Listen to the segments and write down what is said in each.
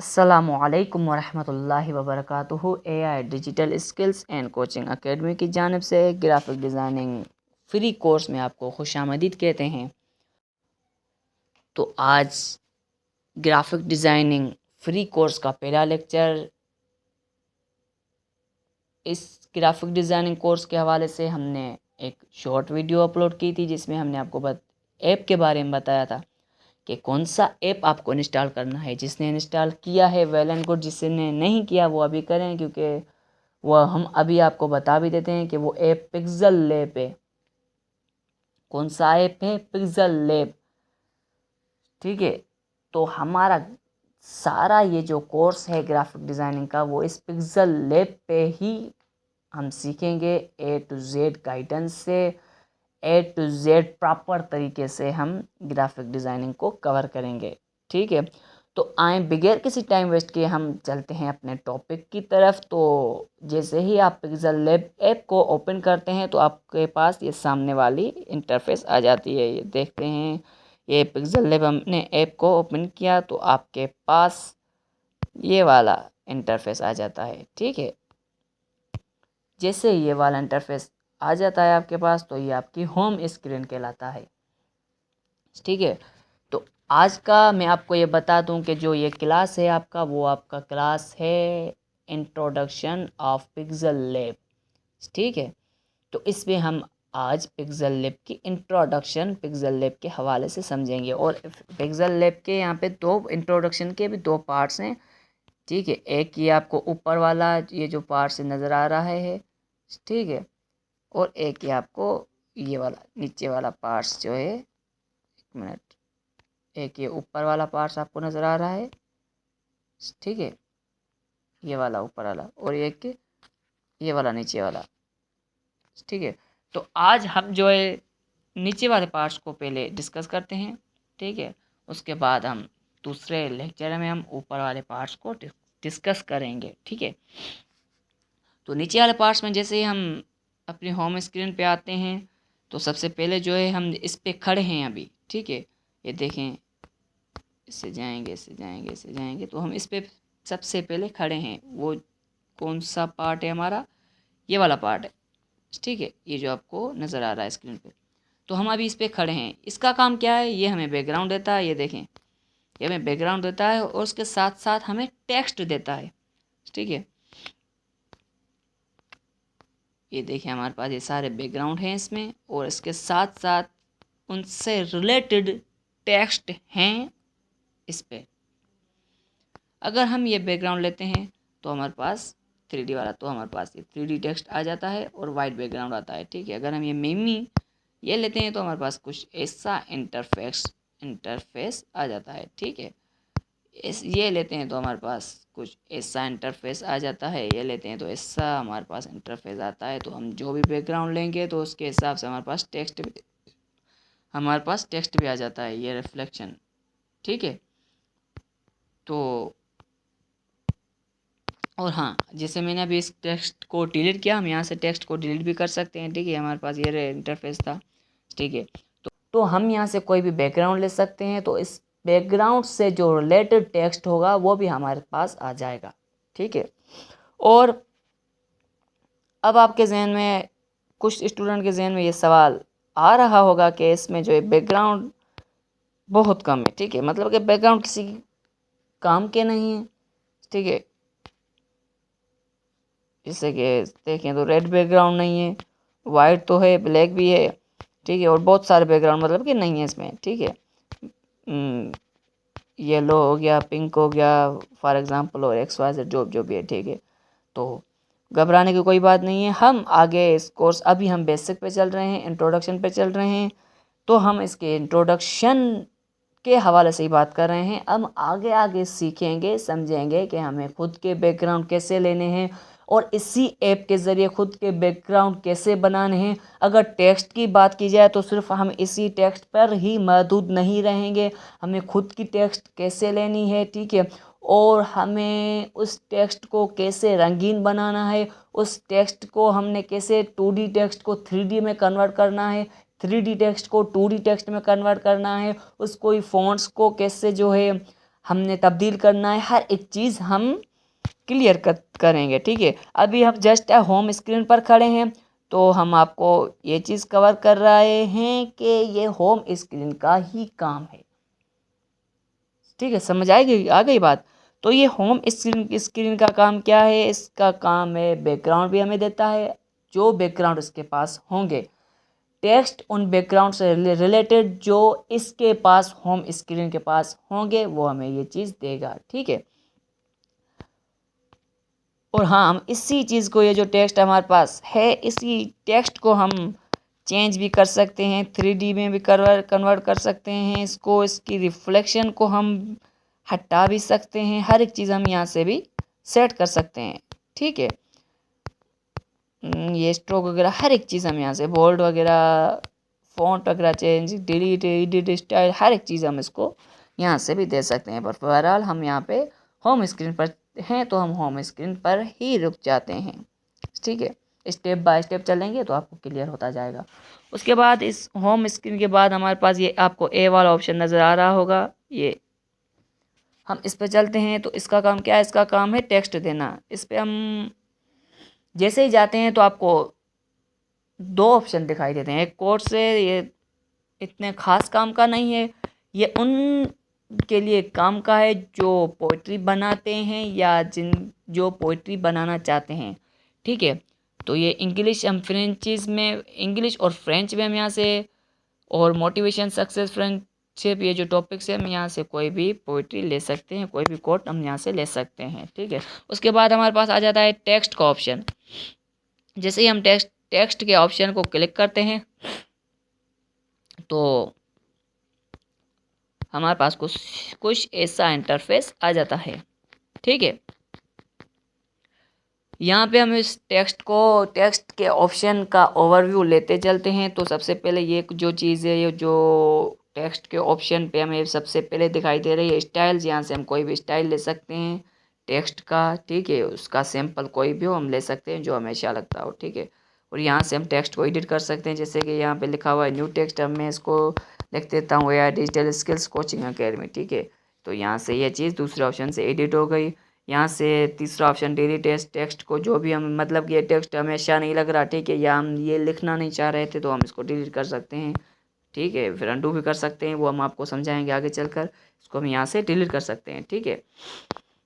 अस्सलामुअलैकुम वरहमतुल्लाहि वबरकातुहू। AI digital skills and coaching academy की जानिब से ग्राफिक डिज़ाइनिंग फ्री कोर्स में आपको खुशामदीद कहते हैं। तो आज ग्राफिक डिज़ाइनिंग फ्री कोर्स का पहला लेक्चर, इस ग्राफिक डिज़ाइनिंग कोर्स के हवाले से हमने एक शॉर्ट वीडियो अपलोड की थी जिसमें हमने आपको ऐप के बारे में बताया था कि कौन सा ऐप आपको इंस्टॉल करना है। जिसने इंस्टॉल किया है वेल एंड गुड, जिसने नहीं किया वो अभी करें, क्योंकि वह हम अभी आपको बता भी देते हैं कि वो ऐप पिक्सल लैब है। कौन सा ऐप है? Pixel lab. ठीक है, तो हमारा सारा ये जो कोर्स है ग्राफिक डिज़ाइनिंग का वो इस पिक्सल लैब पे ही हम सीखेंगे। A to Z गाइडेंस से A to Z प्रॉपर तरीके से हम ग्राफिक डिज़ाइनिंग को कवर करेंगे। ठीक है, तो आए बगैर किसी टाइम वेस्ट किए हम चलते हैं अपने टॉपिक की तरफ। तो जैसे ही आप पिक्सल लैब ऐप को ओपन करते हैं तो आपके पास ये सामने वाली इंटरफेस आ जाती है। ये देखते हैं, ये पिक्सल लैब हमने ऐप को ओपन किया तो आपके पास ये वाला इंटरफेस आ जाता है। ठीक है, जैसे ये वाला इंटरफेस आ जाता है आपके पास तो ये आपकी होम स्क्रीन कहलाता है। ठीक है, तो आज का मैं आपको ये बता दूं कि जो ये क्लास है आपका, वो आपका क्लास है इंट्रोडक्शन ऑफ पिक्सल लैब। ठीक है, तो इसमें हम आज पिक्सल लैब की इंट्रोडक्शन पिक्सल लैब के हवाले से समझेंगे। और पिक्सल लैब के यहाँ पे दो इंट्रोडक्शन के भी दो पार्ट्स हैं। ठीक है, एक ये आपको ऊपर वाला ये जो पार्ट से नज़र आ रहा है, ठीक है, और एक ये आपको ये वाला नीचे वाला पार्ट्स जो है, एक मिनट, एक ये ऊपर वाला पार्ट्स आपको नज़र आ रहा है, ठीक है, ये वाला ऊपर वाला, और एक ये वाला नीचे वाला। ठीक है, तो आज हम जो है नीचे वाले पार्ट्स को पहले डिस्कस करते हैं। ठीक है, उसके बाद हम दूसरे लेक्चर में हम ऊपर वाले पार्ट्स को डिस्कस करेंगे। ठीक है, तो नीचे वाले पार्ट्स में जैसे हम अपनी होम स्क्रीन पे आते हैं तो सबसे पहले जो है हम इस पे खड़े हैं अभी। ठीक है, ये देखें, इससे जाएंगे इससे जाएंगे इससे जाएंगे तो हम इस पे सबसे पहले खड़े हैं। वो कौन सा पार्ट है हमारा? ये वाला पार्ट है। ठीक है, ये जो आपको नज़र आ रहा है स्क्रीन पे, तो हम अभी इस पे खड़े हैं। इसका काम क्या है? ये हमें बैकग्राउंड देता है। ये देखें, ये हमें बैकग्राउंड देता है और उसके साथ साथ हमें टेक्स्ट देता है। ठीक है, ये देखें, हमारे पास ये सारे बैकग्राउंड हैं इसमें, और इसके साथ साथ उनसे रिलेटेड टेक्स्ट हैं इस पे। अगर हम ये बैकग्राउंड लेते हैं तो हमारे पास 3D वाला, तो हमारे पास ये 3D टेक्स्ट आ जाता है और वाइट बैकग्राउंड आता है। ठीक है, अगर हम ये मिमी ये लेते हैं तो हमारे पास कुछ ऐसा इंटरफेस आ जाता है। ठीक है, ये लेते हैं तो हमारे पास कुछ ऐसा इंटरफेस आ जाता है। ये लेते हैं तो ऐसा हमारे पास इंटरफेस आता है। तो हम जो भी बैकग्राउंड लेंगे तो उसके हिसाब से हमारे पास टेक्स्ट भी आ जाता है, ये रिफ्लेक्शन। ठीक है, तो और हाँ, जैसे मैंने अभी इस टेक्स्ट को डिलीट किया, हम यहाँ से टेक्स्ट को डिलीट भी कर सकते हैं। ठीक है, हमारे पास ये इंटरफेस था। ठीक है, तो हम यहाँ से कोई भी बैकग्राउंड ले सकते हैं, तो इस बैकग्राउंड से जो रिलेटेड टेक्स्ट होगा वो भी हमारे पास आ जाएगा। ठीक है, और अब आपके जहन में, कुछ स्टूडेंट के जहन में ये सवाल आ रहा होगा कि इसमें जो है बैकग्राउंड बहुत कम है। ठीक है, मतलब कि बैकग्राउंड किसी काम के नहीं है। ठीक है, जैसे कि देखें तो रेड बैकग्राउंड नहीं है, वाइट तो है, ब्लैक भी है। ठीक है, और बहुत सारे बैकग्राउंड मतलब कि नहीं है इसमें। ठीक है, येलो हो गया, पिंक हो गया फॉर एग्जांपल, और XYZ जो भी है। ठीक है, तो घबराने की कोई बात नहीं है। हम आगे इस कोर्स, अभी हम बेसिक पे चल रहे हैं, इंट्रोडक्शन पे चल रहे हैं, तो हम इसके इंट्रोडक्शन के हवाले से ही बात कर रहे हैं। हम आगे आगे सीखेंगे, समझेंगे कि हमें खुद के बैकग्राउंड कैसे लेने हैं और इसी ऐप के ज़रिए खुद के बैकग्राउंड कैसे बनाने हैं। अगर टेक्स्ट की बात की जाए तो सिर्फ हम इसी टेक्स्ट पर ही महदूद नहीं रहेंगे, हमें खुद की टेक्स्ट कैसे लेनी है। ठीक है, और हमें उस टेक्स्ट को कैसे रंगीन बनाना है, उस टेक्स्ट को हमने कैसे 2D टेक्स्ट को 3D में कन्वर्ट करना है, 3D टेक्स्ट को 2D टेक्स्ट में कन्वर्ट करना है, उसको फ़ॉन्ट्स को कैसे जो है हमने तब्दील करना है, हर एक चीज़ हम क्लियर करेंगे। ठीक है, अभी हम जस्ट होम स्क्रीन पर खड़े हैं तो हम आपको ये चीज़ कवर कर रहे हैं कि ये होम स्क्रीन का ही काम है। ठीक है, समझ आएगी, आ गई बात। तो ये होम स्क्रीन का काम क्या है? इसका काम है बैकग्राउंड भी हमें देता है, जो बैकग्राउंड इसके पास होंगे, टेक्स्ट उन बैकग्राउंड से रिलेटेड जो इसके पास होम स्क्रीन के पास होंगे वो हमें ये चीज़ देगा। ठीक है, और हाँ, हम इसी चीज़ को, ये जो टेक्स्ट हमारे पास है, इसी टेक्स्ट को हम चेंज भी कर सकते हैं, 3D में भी कन्वर्ट कर सकते हैं इसको, इसकी रिफ्लेक्शन को हम हटा भी सकते हैं, हर एक चीज़ हम यहाँ से भी सेट कर सकते हैं। ठीक है, ये स्ट्रोक वगैरह हर एक चीज़ हम यहाँ से, बोल्ड वगैरह, फॉन्ट वगैरह चेंज, डिलीट, एडिट, स्टाइल, हर एक चीज़ हम इसको यहाँ से भी दे सकते हैं। पर बहरहाल हम यहाँ पे होम स्क्रीन पर हैं तो हम होम स्क्रीन पर ही रुक जाते हैं। ठीक है, स्टेप बाय स्टेप चलेंगे तो आपको क्लियर होता जाएगा। उसके बाद इस होम स्क्रीन के बाद हमारे पास ये आपको ए वाला ऑप्शन नज़र आ रहा होगा, ये हम इस पर चलते हैं। तो इसका काम क्या है? इसका काम है टेक्स्ट देना। इस पर हम जैसे ही जाते हैं तो आपको दो ऑप्शन दिखाई देते हैं। एक कोर्स से, ये इतने खास काम का नहीं है, ये उन के लिए काम का है जो पोइट्री बनाते हैं या जो पोइट्री बनाना चाहते हैं। ठीक है, तो ये इंग्लिश, हम फ्रेंचीज में, इंग्लिश और फ्रेंच में हम यहाँ से, और मोटिवेशन, सक्सेस, फ्रेंडशिप, ये जो टॉपिक्स है हम यहाँ से कोई भी पोइट्री ले सकते हैं, कोई भी कोट हम यहाँ से ले सकते हैं। ठीक है, उसके बाद हमारे पास आ जाता है टेक्स्ट का ऑप्शन। जैसे ही हम टेक्स्ट के ऑप्शन को क्लिक करते हैं तो हमारे पास कुछ ऐसा इंटरफेस आ जाता है। ठीक है, यहाँ पे हम इस टेक्स्ट के ऑप्शन का ओवरव्यू लेते चलते हैं। तो सबसे पहले ये जो चीज़ है, ये जो टेक्स्ट के ऑप्शन पे हमें सबसे पहले दिखाई दे रही है स्टाइल्स, यहाँ से हम कोई भी स्टाइल ले सकते हैं टेक्स्ट का। ठीक है, उसका सैंपल कोई भी हो हम ले सकते हैं जो हमें अच्छा लगता हो। ठीक है, और यहाँ से हम टेक्स्ट को एडिट कर सकते हैं। जैसे कि यहाँ पे लिखा हुआ है न्यू टेक्स्ट, अब मैं इसको लिख देता हूँ या डिजिटल स्किल्स कोचिंग अकेडमी। ठीक है, तो यहाँ से ये चीज़ दूसरे ऑप्शन से एडिट हो गई। यहाँ से तीसरा ऑप्शन डिलीट टेक्स्ट को, जो भी हम, मतलब कि ये टेक्स्ट हमें अच्छा नहीं लग रहा, ठीक है, या हम ये लिखना नहीं चाह रहे थे तो हम इसको डिलीट कर सकते हैं। ठीक है, फिर अंडू भी कर सकते हैं, वो हम आपको समझाएंगे आगे चलकर। इसको हम यहाँ से डिलीट कर सकते हैं। ठीक है,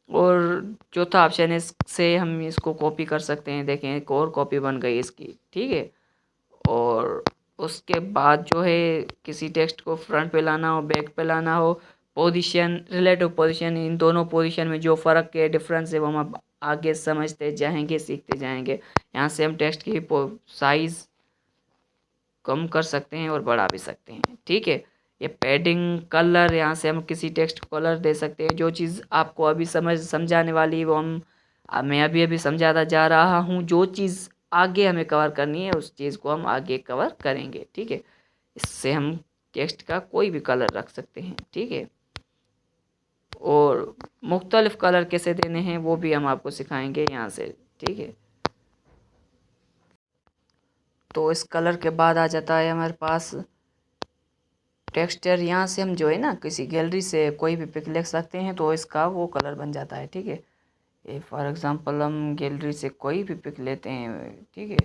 और चौथा ऑप्शन है, इससे हम इसको कॉपी कर सकते हैं। देखें, एक और कॉपी बन गई इसकी। ठीक है, और उसके बाद जो है किसी टेक्स्ट को फ्रंट पे लाना हो, बैक पे लाना हो, पोजीशन, रिलेटिव पोजीशन, इन दोनों पोजीशन में जो फ़र्क है, डिफरेंस है, वो हम अब आगे समझते जाएंगे, सीखते जाएंगे। यहाँ से हम टेक्स्ट की साइज़ कम कर सकते हैं और बढ़ा भी सकते हैं। ठीक है, ये पैडिंग, कलर, यहाँ से हम किसी टेक्स्ट को कलर दे सकते हैं। जो चीज़ आपको अभी समझाने वाली वो मैं अभी समझाता जा रहा हूँ। जो चीज़ आगे हमें कवर करनी है उस चीज़ को हम आगे कवर करेंगे। ठीक है, इससे हम टेक्स्ट का कोई भी कलर रख सकते हैं। ठीक है, और मुख्तलिफ कलर कैसे देने हैं वो भी हम आपको सिखाएंगे यहाँ से। ठीक है, तो इस कलर के बाद आ जाता है हमारे पास टेक्सचर। यहाँ से हम जो है ना किसी गैलरी से कोई भी पिक ले सकते हैं तो इसका वो कलर बन जाता है। ठीक है, ये फॉर एग्ज़ाम्पल हम गैलरी से कोई भी पिक लेते हैं। ठीक है,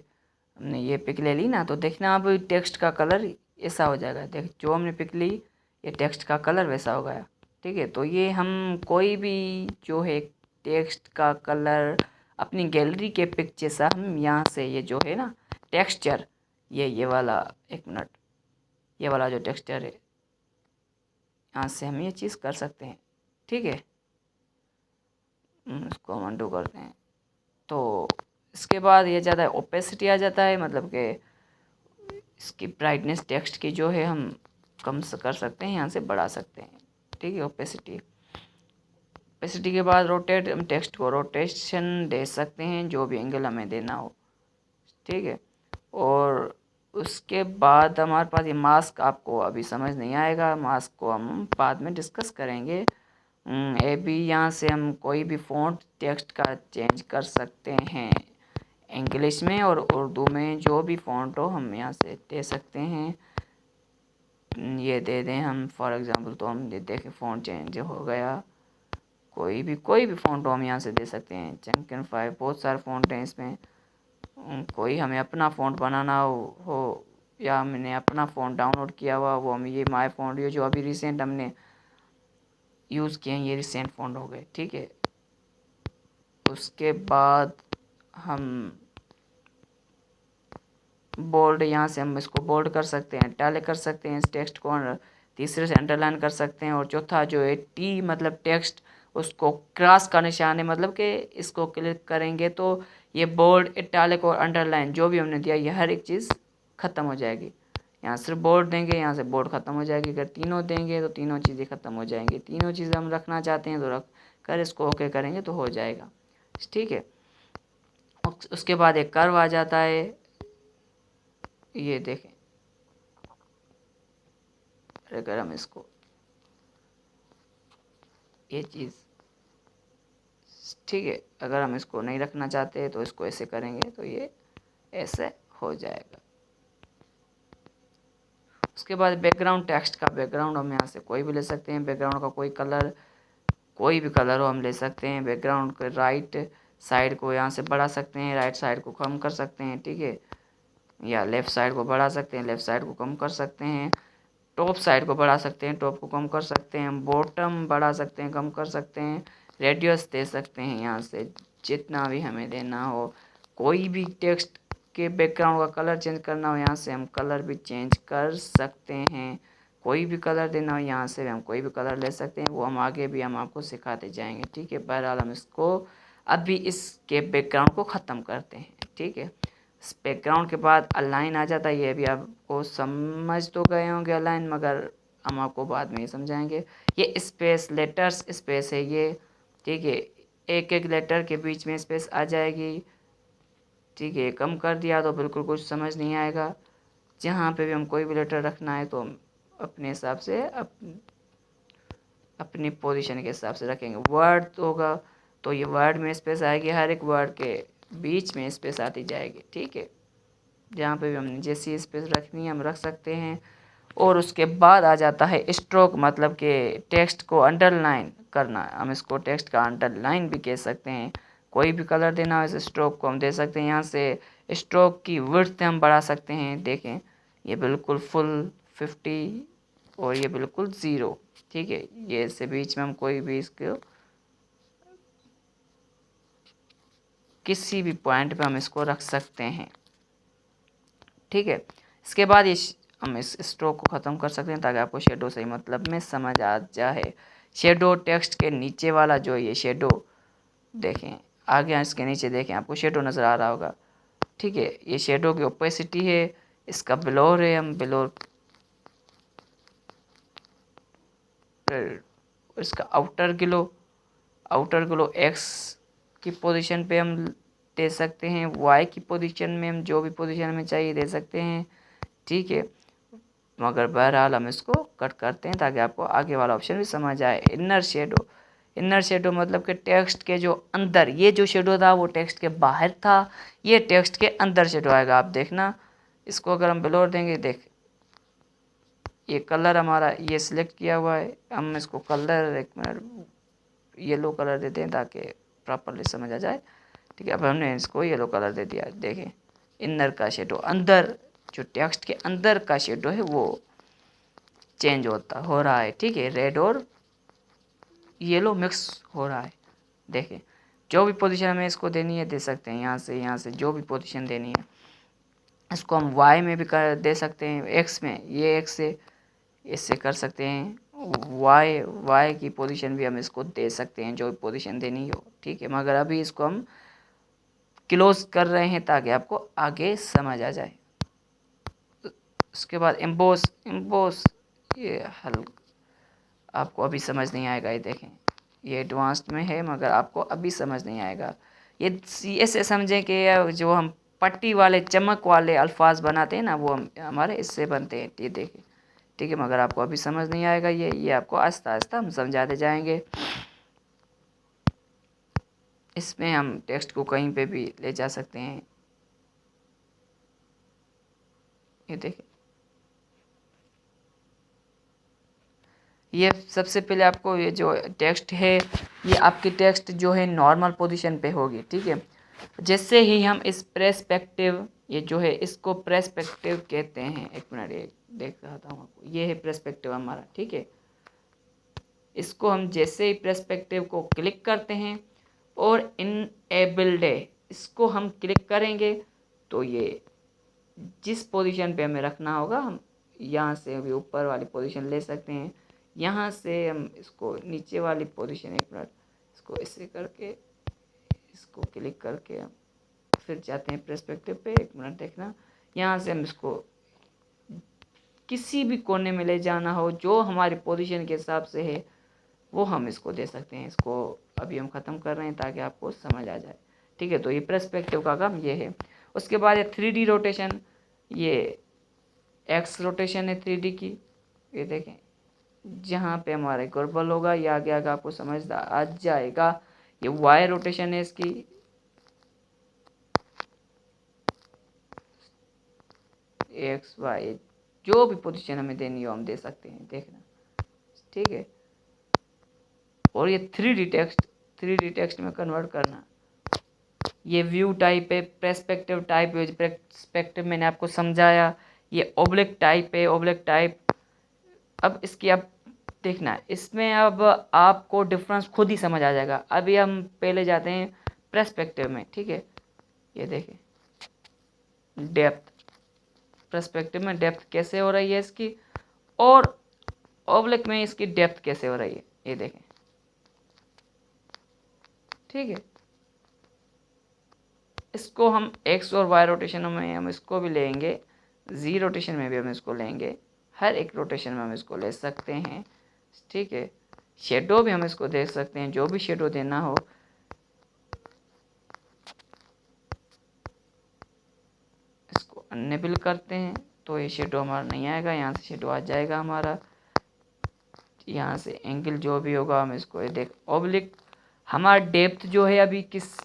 हमने ये पिक ले ली ना, तो देखना अब टेक्स्ट का कलर ऐसा हो जाएगा। देख, जो हमने पिक ली ये टेक्स्ट का कलर वैसा हो गया। ठीक है, तो ये हम कोई भी जो है टेक्स्ट का कलर अपनी गैलरी के पिक जैसा हम यहाँ से, ये जो है ना टेक्सचर, ये वाला, एक मिनट, ये वाला जो टेक्सचर है यहाँ से हम ये चीज़ कर सकते हैं। ठीक है, इसको हम अनडू करते हैं। तो इसके बाद ये ज़्यादा ओपेसिटी आ जाता है, मतलब कि इसकी ब्राइटनेस टेक्स्ट की जो है हम कम कर सकते हैं, यहाँ से बढ़ा सकते हैं। ठीक है, ओपेसिटी के बाद रोटेट, हम टेक्स्ट को रोटेशन दे सकते हैं जो भी एंगल हमें देना हो। ठीक है, और उसके बाद हमारे पास ये मास्क, आपको अभी समझ नहीं आएगा, मास्क को हम बाद में डिस्कस करेंगे। ये भी यहाँ से हम कोई भी फ़ॉन्ट टेक्स्ट का चेंज कर सकते हैं, इंग्लिश में और उर्दू में, जो भी फ़ॉन्ट हो हम यहाँ से दे सकते हैं। ये दे दें हम फॉर एग्ज़ाम्पल, तो हम ये देखें फ़ॉन्ट चेंज हो गया। कोई भी फ़ॉन्ट हम यहाँ से दे सकते हैं। चंकन 5 बहुत सारे फ़ॉन्ट हैं इसमें। कोई हमें अपना फ़ॉन्ट बनाना हो या हमने अपना फ़ॉन्ट डाउनलोड किया हुआ वो हम ये माय फ़ॉन्ट, ये जो अभी रिसेंट हमने यूज़ किए हैं ये रिसेंट फ़ॉन्ट हो गए, ठीक है। उसके बाद हम बोल्ड, यहाँ से हम इसको बोल्ड कर सकते हैं, इटैलिक कर सकते हैं इस टेक्स्ट को, तीसरे से अंडरलाइन कर सकते हैं, और चौथा जो है टी मतलब टेक्स्ट, उसको क्रॉस का निशान है, मतलब कि इसको क्लिक करेंगे तो ये बोल्ड, इटैलिक और अंडरलाइन जो भी हमने दिया ये हर एक चीज़ ख़त्म हो जाएगी। यहाँ सिर्फ बोल्ड देंगे, यहाँ से बोल्ड ख़त्म हो जाएगी। अगर तीनों देंगे तो तीनों चीज़ें ख़त्म हो जाएंगी। तीनों चीज़ें हम रखना चाहते हैं तो रख कर इसको ओके करेंगे तो हो जाएगा, ठीक है। उसके बाद एक कर्व आ जाता है, ये देखें। अगर हम इसको ये चीज़, ठीक है, अगर हम इसको नहीं रखना चाहते तो इसको ऐसे करेंगे तो ये ऐसे हो जाएगा। उसके बाद बैकग्राउंड, टेक्स्ट का बैकग्राउंड हम यहाँ से कोई भी ले सकते हैं। बैकग्राउंड का कोई भी कलर हो हम ले सकते हैं। बैकग्राउंड के राइट साइड को यहाँ से बढ़ा सकते हैं, राइट साइड को कम कर सकते हैं, ठीक है, या लेफ़्ट साइड को बढ़ा सकते हैं, लेफ़्ट साइड को कम कर सकते हैं। टॉप साइड को बढ़ा सकते हैं, टॉप को कम कर सकते हैं। बॉटम बढ़ा सकते हैं, कम कर सकते हैं। रेडियस दे सकते हैं यहाँ से जितना भी हमें देना हो। कोई भी टेक्स्ट के बैकग्राउंड का कलर चेंज करना हो यहाँ से हम कलर भी चेंज कर सकते हैं। कोई भी कलर देना हो यहाँ से हम कोई भी कलर ले सकते हैं, वो हम आगे भी हम आपको सिखाते जाएंगे, ठीक है। बहरहाल हम इसको अभी इसके बैकग्राउंड को ख़त्म करते हैं, ठीक है। इस बैकग्राउंड के बाद अलाइन आ जाता है, ये भी आपको समझ तो गए होंगे अलाइन, मगर हम आपको बाद में ही समझाएंगे। ये स्पेस, लेटर्स स्पेस है ये, ठीक है। एक एक लेटर के बीच में स्पेस आ जाएगी, ठीक है। कम कर दिया तो बिल्कुल कुछ समझ नहीं आएगा। जहाँ पे भी हम कोई भी लेटर रखना है तो हम अपने हिसाब से अपनी पोजीशन के हिसाब से रखेंगे। वर्ड तो होगा तो ये वर्ड में स्पेस आएगी, हर एक वर्ड के बीच में स्पेस आती जाएगी, ठीक है। जहाँ पे भी हमने जैसी स्पेस रखनी है हम रख सकते हैं। और उसके बाद आ जाता है स्ट्रोक, मतलब कि टेक्स्ट को अंडरलाइन करना। हम इसको टेक्स्ट का अंडरलाइन भी कह सकते हैं। कोई भी कलर देना हो इस स्ट्रोक को हम दे सकते हैं। यहाँ से स्ट्रोक की विड्थ हम बढ़ा सकते हैं, देखें ये बिल्कुल फुल 50 और ये बिल्कुल 0, ठीक है। ये इससे बीच में हम कोई भी इसको किसी भी पॉइंट पे हम इसको रख सकते हैं, ठीक है। इसके बाद ये हम इस स्ट्रोक को ख़त्म कर सकते हैं ताकि आपको शेडो सही मतलब में समझ आ जाए। शेडो टेक्स्ट के नीचे वाला जो ये शेडो देखें, आगे इसके नीचे देखें आपको शेडो नज़र आ रहा होगा, ठीक है। ये शेडो की ओपेसिटी है, इसका ब्लोर है, हम ब्लोर, इसका आउटर ग्लो एक्स की पोजीशन पे हम दे सकते हैं। वाई की पोजीशन में हम जो भी पोजीशन में चाहिए दे सकते हैं, ठीक है। मगर बहरहाल हम इसको कट करते हैं ताकि आपको आगे वाला ऑप्शन भी समझ आए। इनर शेडो मतलब कि टेक्स्ट के जो अंदर, ये जो शेडो था वो टेक्स्ट के बाहर था, ये टेक्स्ट के अंदर शेडो आएगा। आप देखना इसको अगर हम ब्लोर देंगे, देख ये कलर हमारा ये सिलेक्ट किया हुआ है, हम इसको कलर एक मिनट येलो कलर देते हैं ताकि प्रॉपरली समझ आ जाए, ठीक है। अब हमने इसको येलो कलर दे दिया, देखें इनर का शेडो, अंदर जो टेक्स्ट के अंदर का शेडो है वो चेंज हो रहा है, ठीक है। रेड और येलो मिक्स हो रहा है, देखें। जो भी पोजीशन हमें इसको देनी है दे सकते हैं, यहाँ से जो भी पोजीशन देनी है। इसको हम वाई में भी कर दे सकते हैं, एक्स में, ये एक्स से इससे कर सकते हैं। वाई की पोजीशन भी हम इसको दे सकते हैं, जो भी पोजीशन देनी हो, ठीक है। मगर अभी इसको हम क्लोज कर रहे हैं ताकि आपको आगे समझ आ जाए। उसके बाद एम्बोस ये आपको अभी समझ नहीं आएगा, ये देखें ये एडवांस्ड में है मगर आपको अभी समझ नहीं आएगा। ये ऐसे समझें कि जो हम पट्टी वाले चमक वाले अल्फाज बनाते हैं ना, वो हमारे इससे बनते हैं, ये देखें, ठीक है। मगर आपको अभी समझ नहीं आएगा, ये आपको आहिस्ता आहिस्ता हम समझाते जाएंगे। इसमें हम टेक्स्ट को कहीं पे भी ले जा सकते हैं, ये देखें। ये सबसे पहले आपको ये जो टेक्स्ट है ये आपकी टेक्स्ट जो है नॉर्मल पोजीशन पे होगी, ठीक है। जैसे ही हम इस पर्सपेक्टिव, ये जो है इसको पर्सपेक्टिव कहते हैं, एक मिनट ये देख रहा था आपको, ये है पर्सपेक्टिव हमारा, ठीक है। इसको हम जैसे ही पर्सपेक्टिव को क्लिक करते हैं और इनेबल्ड है इसको हम क्लिक करेंगे तो ये जिस पोजीशन पे हमें रखना होगा हम यहाँ से अभी ऊपर वाली पोजीशन ले सकते हैं, यहाँ से हम इसको नीचे वाली पोजीशन, एक मिनट इसको ऐसे करके इसको क्लिक करके हम फिर जाते हैं पर्सपेक्टिव पे, एक मिनट देखना, यहाँ से हम इसको किसी भी कोने में ले जाना हो जो हमारी पोजीशन के हिसाब से है वो हम इसको दे सकते हैं। इसको अभी हम ख़त्म कर रहे हैं ताकि आपको समझ आ जाए, ठीक है। तो ये पर्सपेक्टिव का काम ये है। उसके बाद ये 3D रोटेशन, ये एक्स रोटेशन है 3D की, ये देखें जहाँ पे हमारे गड़बड़ होगा ये आगे आगे आपको समझ आ जाएगा। ये वाई रोटेशन है इसकी, एक्स वाई जो भी पोजीशन हमें देनी हो हम दे सकते हैं, देखना, ठीक है। और ये 3D टेक्स्ट में कन्वर्ट करना, ये व्यू टाइप है, पर्सपेक्टिव टाइप है, पर्सपेक्टिव मैंने आपको समझाया। ये ऑब्जेक्ट टाइप है, ऑब्जेक्ट टाइप। अब इसकी अब देखना, इसमें अब आपको डिफरेंस खुद ही समझ आ जाएगा। अभी हम पहले जाते हैं पर्सपेक्टिव में, ठीक है। ये देखें डेप्थ, पर्सपेक्टिव में डेप्थ कैसे हो रही है इसकी, और ऑब्जेक्ट में इसकी डेप्थ कैसे हो रही है, ये देखें, ठीक है। इसको हम एक्स और वाई रोटेशन में हम इसको भी लेंगे, जी रोटेशन में भी हम इसको लेंगे, हर एक रोटेशन में हम इसको ले सकते हैं, ठीक है। शेडो भी हम इसको दे सकते हैं, जो भी शेडो देना हो। इसको अनेबल करते हैं तो ये शेडो हमारा नहीं आएगा, यहाँ से शेडो आ जाएगा हमारा। यहाँ से एंगल जो भी होगा हम इसको, ये देख ऑब्लिक, हमारा डेप्थ जो है अभी किस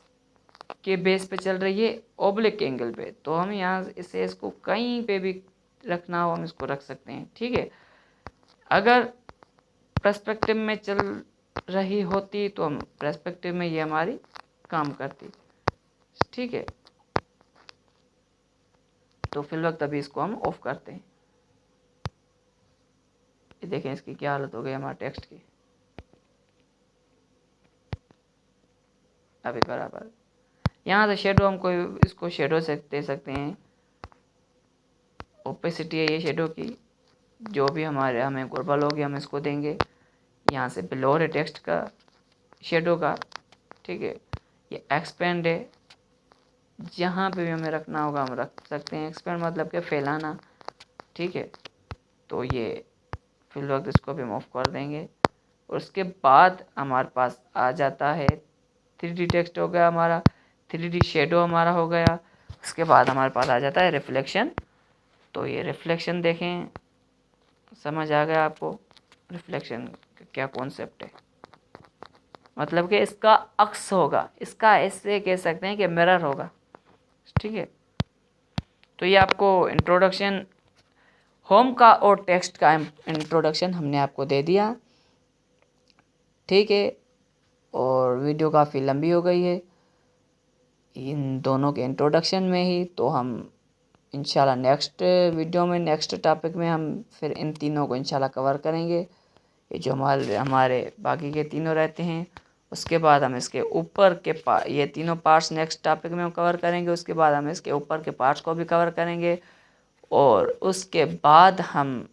के बेस पे चल रही है, ऑब्लिक एंगल पे, तो हम यहाँ इसे इसको कहीं पे भी रखना हो हम इसको रख सकते हैं, ठीक है। अगर पर्सपेक्टिव में चल रही होती तो हम पर्सपेक्टिव में ये हमारी काम करती, ठीक है। तो फिल वक्त अभी इसको हम ऑफ करते हैं। ये देखें इसकी क्या हालत हो गई हमारे टेक्स्ट की, अभी बराबर। यहाँ से शेडो हम कोई इसको शेडो से दे सकते हैं, ओपेसिटी है ये शेडो की, जो भी हमारे हमें गड़बड़ होगी हम इसको देंगे। यहाँ से बिलोर है टेक्स्ट का शेडो का, ठीक है। ये एक्सपेंड है, जहाँ पे भी हमें रखना होगा हम रख सकते हैं। एक्सपेंड मतलब कि फैलाना, ठीक है। तो ये फिल वक्त इसको भी हम ऑफ कर देंगे। और उसके बाद हमारे पास आ जाता है 3D टेक्स्ट हो गया हमारा, 3D शेडो हमारा हो गया। उसके बाद हमारे पास आ जाता है रिफ्लेक्शन। तो ये रिफ्लेक्शन देखें, समझ आ गया आपको रिफ्लेक्शन का क्या कॉन्सेप्ट है, मतलब कि इसका अक्स होगा, इसका ऐसे कह सकते हैं कि मिरर होगा, ठीक है। तो ये आपको इंट्रोडक्शन होम का और टेक्स्ट का इंट्रोडक्शन हमने आपको दे दिया, ठीक है। और वीडियो काफ़ी लंबी हो गई है इन दोनों के इंट्रोडक्शन में ही। तो हम इंशाल्लाह नेक्स्ट वीडियो में, नेक्स्ट टॉपिक में हम फिर इन तीनों को इंशाल्लाह कवर करेंगे। ये जो हमारे बाकी के तीनों रहते हैं, उसके बाद हम इसके ऊपर के ये तीनों पार्ट्स नेक्स्ट टॉपिक में हम कवर करेंगे। उसके बाद हम इसके ऊपर के पार्ट्स को भी कवर करेंगे और उसके बाद हम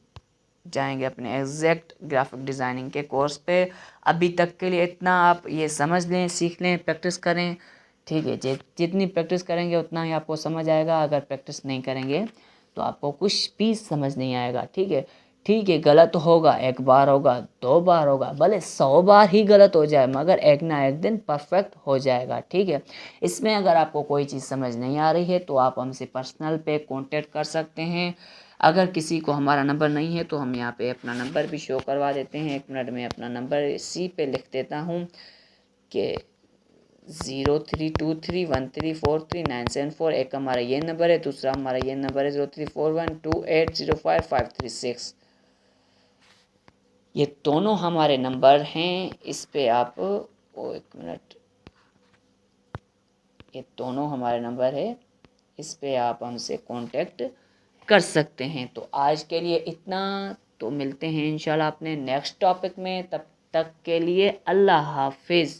जाएंगे अपने एग्जैक्ट ग्राफिक डिज़ाइनिंग के कोर्स पे। अभी तक के लिए इतना आप ये समझ लें, सीख लें, प्रैक्टिस करें, ठीक है। जितनी प्रैक्टिस करेंगे उतना ही आपको समझ आएगा। अगर प्रैक्टिस नहीं करेंगे तो आपको कुछ भी समझ नहीं आएगा, ठीक है। ठीक है, गलत होगा, एक बार होगा, 2 बार होगा, भले 100 बार ही गलत हो जाए, मगर एक ना एक दिन परफेक्ट हो जाएगा, ठीक है। इसमें अगर आपको कोई चीज़ समझ नहीं आ रही है तो आप हमसे पर्सनल पे कांटेक्ट कर सकते हैं। अगर किसी को हमारा नंबर नहीं है तो हम यहाँ पे अपना नंबर भी शो करवा देते हैं। 1 मिनट में अपना नंबर इसी पे लिख देता हूँ कि 0323134397 एक हमारा ये नंबर है, दूसरा हमारा ये नंबर है 034128055536। ये दोनों हमारे नंबर हैं, इस पे आप एक मिनट, ये दोनों हमारे नंबर है, इस पे आप हमसे कांटेक्ट कर सकते हैं। तो आज के लिए इतना, तो मिलते हैं इंशाल्लाह अपने नेक्स्ट टॉपिक में, तब तक के लिए अल्लाह हाफिज़।